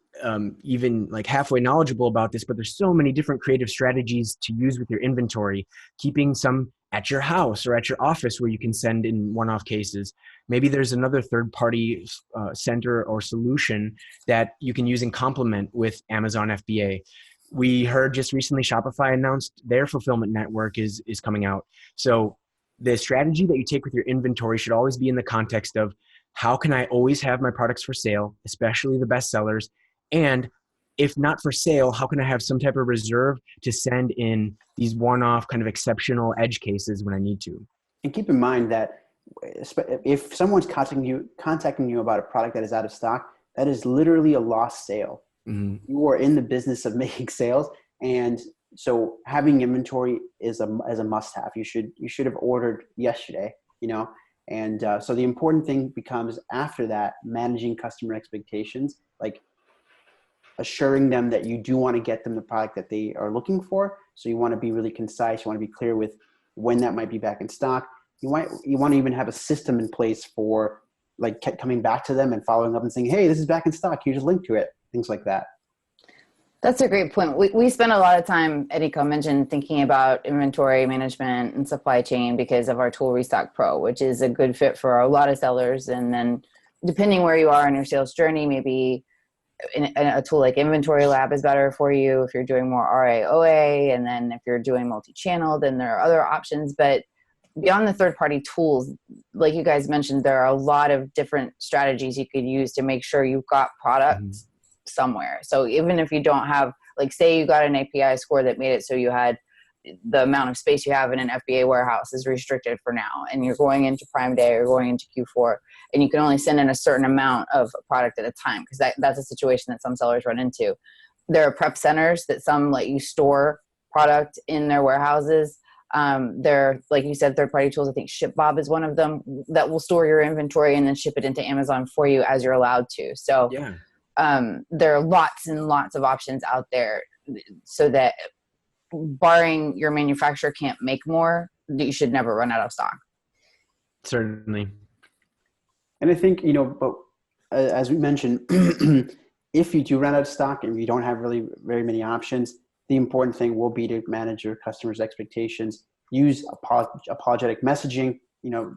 even like halfway knowledgeable about this, but there's so many different creative strategies to use with your inventory, keeping some at your house or at your office where you can send in one-off cases. Maybe there's another third-party center or solution that you can use in complement with Amazon FBA. We heard just recently Shopify announced their fulfillment network is coming out. So the strategy that you take with your inventory should always be in the context of how can I always have my products for sale, especially the best sellers? And if not for sale, how can I have some type of reserve to send in these one-off kind of exceptional edge cases when I need to? And keep in mind that if someone's contacting you about a product that is out of stock, that is literally a lost sale. Mm-hmm. You are in the business of making sales, and so having inventory is a must-have. You should have ordered yesterday, And so the important thing becomes after that, managing customer expectations, like assuring them that you do want to get them the product that they are looking for. So you want to be really concise. You want to be clear with when that might be back in stock. You want to even have a system in place for like coming back to them and following up and saying, hey, this is back in stock. Here's a link to it. Things like that. That's a great point. We spend a lot of time at ecommerce thinking about inventory management and supply chain because of our tool Restock Pro, which is a good fit for a lot of sellers. And then depending where you are in your sales journey, maybe a tool like Inventory Lab is better for you if you're doing more RAOA. And then if you're doing multi-channel, then there are other options. But beyond the third-party tools, like you guys mentioned, there are a lot of different strategies you could use to make sure you've got products somewhere. So even if you don't have, like say you got an API score that made it so you had the amount of space you have in an FBA warehouse is restricted for now, and you're going into Prime Day or going into Q4, and you can only send in a certain amount of product at a time, because that's a situation that some sellers run into. There are prep centers that some let you store product in their warehouses. They're, like you said, third-party tools. I think ShipBob is one of them that will store your inventory and then ship it into Amazon for you as you're allowed to. So yeah. There are lots and lots of options out there, so that barring your manufacturer can't make more, you should never run out of stock. Certainly. And I think, but as we mentioned, if you do run out of stock and you don't have really very many options, the important thing will be to manage your customers' expectations, use apologetic messaging,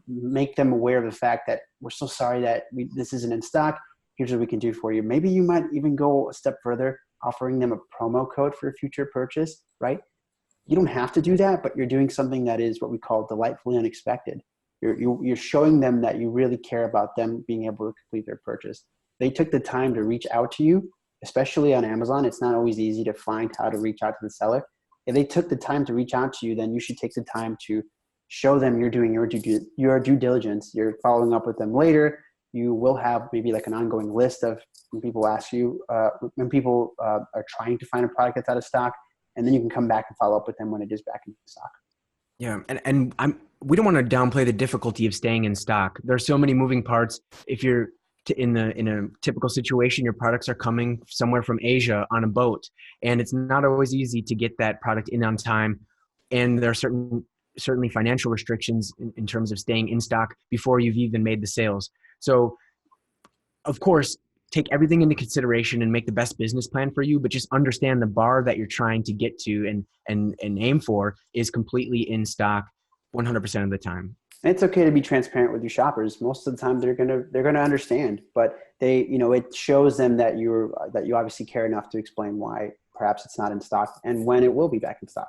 make them aware of the fact that we're so sorry that this isn't in stock. Here's what we can do for you. Maybe you might even go a step further, offering them a promo code for a future purchase, right? You don't have to do that, but you're doing something that is what we call delightfully unexpected. You're showing them that you really care about them being able to complete their purchase. They took the time to reach out to you, especially on Amazon. It's not always easy to find how to reach out to the seller. If they took the time to reach out to you, then you should take the time to show them you're doing your due diligence. You're following up with them later. You will have maybe like an ongoing list of when people ask you, when people are trying to find a product that's out of stock, and then you can come back and follow up with them when it is back in stock. Yeah, and we don't want to downplay the difficulty of staying in stock. There are so many moving parts. If you're in a typical situation, your products are coming somewhere from Asia on a boat, and it's not always easy to get that product in on time. And there are certainly financial restrictions in terms of staying in stock before you've even made the sales. So, of course, take everything into consideration and make the best business plan for you, but just understand the bar that you're trying to get to and aim for is completely in stock 100% of the time. And it's okay to be transparent with your shoppers. Most of the time they're gonna understand, but it shows them that you obviously care enough to explain why perhaps it's not in stock and when it will be back in stock.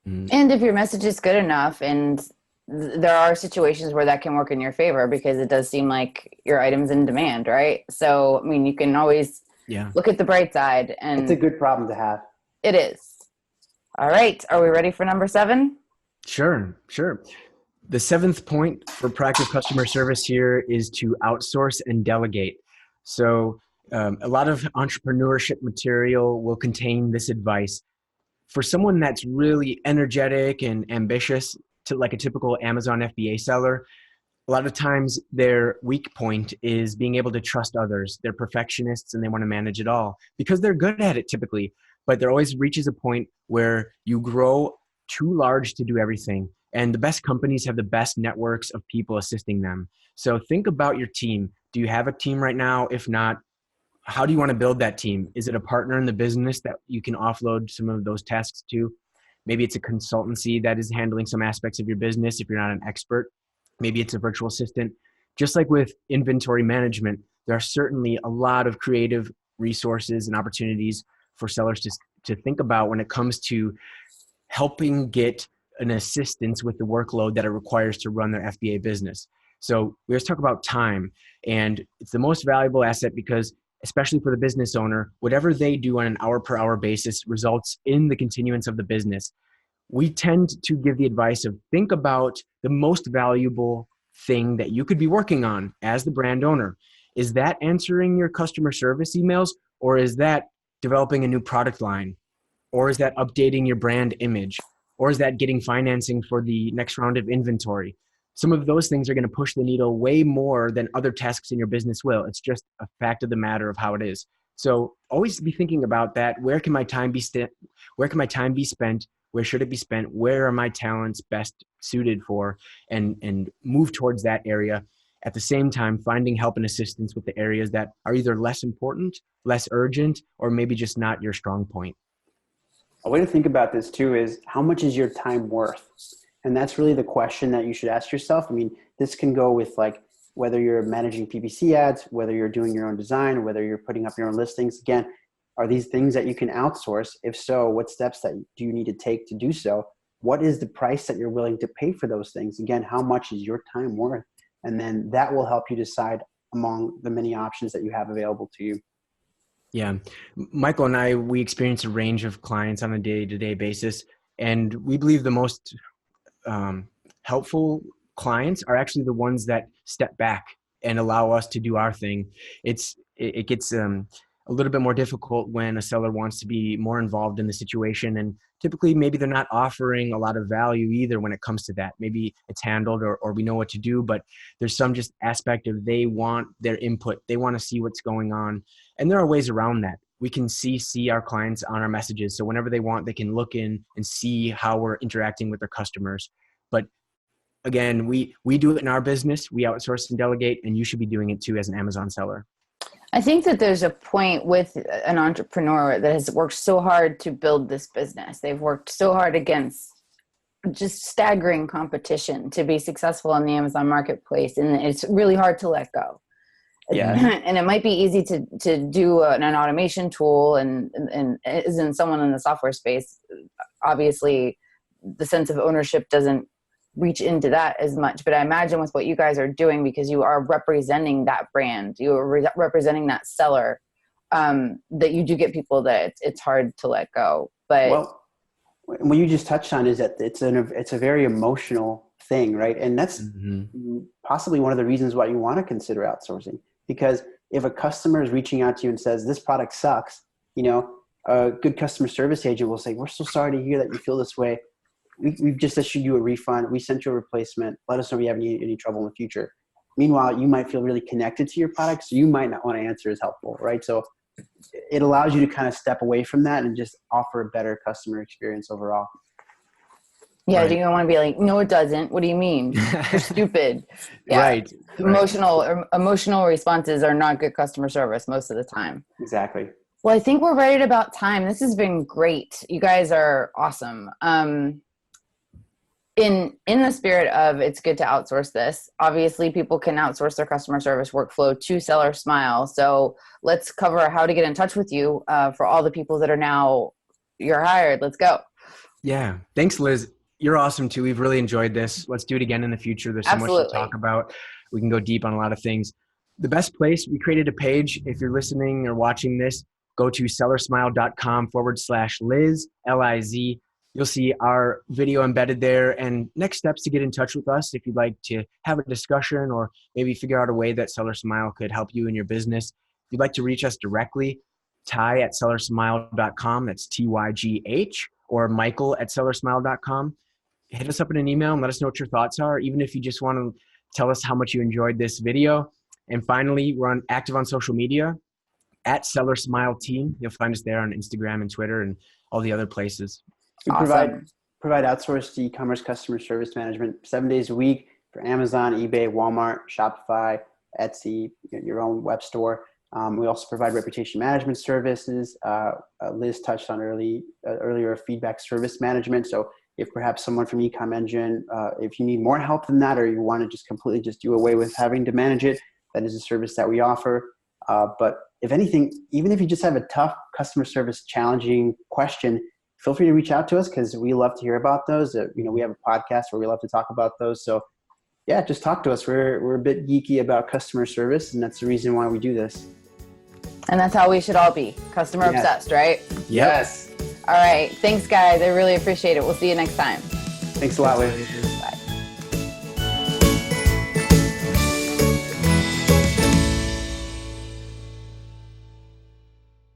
And if your message is good enough, and there are situations where that can work in your favor because it does seem like your item's in demand, right? So, I mean, you can always look at the bright side. And it's a good problem to have. It is. All right. Are we ready for number 7? Sure. The 7th point for proactive customer service here is to outsource and delegate. So a lot of entrepreneurship material will contain this advice. For someone that's really energetic and ambitious, to like a typical Amazon FBA seller, a lot of times their weak point is being able to trust others. They're perfectionists and they want to manage it all because they're good at it typically, but there always reaches a point where you grow too large to do everything. And the best companies have the best networks of people assisting them. So think about your team. Do you have a team right now? If not, how do you want to build that team? Is it a partner in the business that you can offload some of those tasks to? Maybe it's a consultancy that is handling some aspects of your business if you're not an expert. Maybe it's a virtual assistant. Just like with inventory management, there are certainly a lot of creative resources and opportunities for sellers to think about when it comes to helping get an assistance with the workload that it requires to run their FBA business. So we always talk about time, and it's the most valuable asset because, especially for the business owner, whatever they do on an hour per hour basis results in the continuance of the business. We tend to give the advice of think about the most valuable thing that you could be working on as the brand owner. Is that answering your customer service emails, or is that developing a new product line? Or is that updating your brand image? Or is that getting financing for the next round of inventory? Some of those things are going to push the needle way more than other tasks in your business will. It's just a fact of the matter of how it is. So always be thinking about that. Where can my time be spent? Where can my time be spent? Where should it be spent? Where are my talents best suited for? And move towards that area. At the same time, finding help and assistance with the areas that are either less important, less urgent, or maybe just not your strong point. A way to think about this too is, how much is your time worth? And that's really the question that you should ask yourself. I mean, this can go with like whether you're managing PPC ads, whether you're doing your own design, whether you're putting up your own listings. Again, are these things that you can outsource? If so, what steps that do you need to take to do so? What is the price that you're willing to pay for those things? Again, how much is your time worth? And then that will help you decide among the many options that you have available to you. Yeah. Michael and I, we experience a range of clients on a day-to-day basis. And we believe the most helpful clients are actually the ones that step back and allow us to do our thing. It gets a little bit more difficult when a seller wants to be more involved in the situation. And typically maybe they're not offering a lot of value either when it comes to that. Maybe it's handled or we know what to do, but there's some just aspect of they want their input. They want to see what's going on. And there are ways around that. We can see our clients on our messages. So whenever they want, they can look in and see how we're interacting with their customers. But again, we do it in our business. We outsource and delegate, and you should be doing it too as an Amazon seller. I think that there's a point with an entrepreneur that has worked so hard to build this business. They've worked so hard against just staggering competition to be successful on the Amazon marketplace. And it's really hard to let go. Yeah. And it might be easy to do an automation tool and isn't someone in the software space. Obviously the sense of ownership doesn't reach into that as much, but I imagine with what you guys are doing, because you are representing that brand, you are representing that seller, that you do get people that it's hard to let go. But well, what you just touched on is that it's a very emotional thing, right? And that's possibly one of the reasons why you want to consider outsourcing. Because if a customer is reaching out to you and says, this product sucks, a good customer service agent will say, we're so sorry to hear that you feel this way. We've just issued you a refund. We sent you a replacement. Let us know if you have any trouble in the future. Meanwhile, you might feel really connected to your product, so you might not want to answer as helpful, right? So it allows you to kind of step away from that and just offer a better customer experience overall. yeah, Right. do you want to be like, no, it doesn't. What do you mean? You're stupid. Yeah. Right. Emotional responses are not good customer service most of the time. Exactly. Well, I think we're right at about time. This has been great. You guys are awesome. In the spirit of it's good to outsource this, obviously people can outsource their customer service workflow to SellerSmile. So let's cover how to get in touch with you for all the people that are now you're hired. Let's go. Yeah. Thanks, Liz. You're awesome too. We've really enjoyed this. Let's do it again in the future. There's so much to talk about. We can go deep on a lot of things. The best place, we created a page. If you're listening or watching this, go to sellersmile.com/Liz, Liz. You'll see our video embedded there and next steps to get in touch with us if you'd like to have a discussion or maybe figure out a way that SellerSmile could help you in your business. If you'd like to reach us directly, Ty@sellersmile.com, that's TYGH, or Michael@sellersmile.com. Hit us up in an email and let us know what your thoughts are, even if you just want to tell us how much you enjoyed this video. And finally, we're active on social media @SellerSmile Team. You'll find us there on Instagram and Twitter and all the other places. We provide provide outsourced e-commerce customer service management 7 days a week for Amazon, eBay, Walmart, Shopify, Etsy, your own web store. We also provide reputation management services. Liz touched on earlier feedback service management. So if perhaps someone from Ecom Engine, if you need more help than that, or you want to just completely just do away with having to manage it, that is a service that we offer. But if anything, even if you just have a tough customer service challenging question, feel free to reach out to us because we love to hear about those. We have a podcast where we love to talk about those. So yeah, just talk to us. We're a bit geeky about customer service, and that's the reason why we do this. And that's how we should all be, customer obsessed, right? Yes. All right. Thanks, guys. I really appreciate it. We'll see you next time. Thanks a lot, Liz. Bye.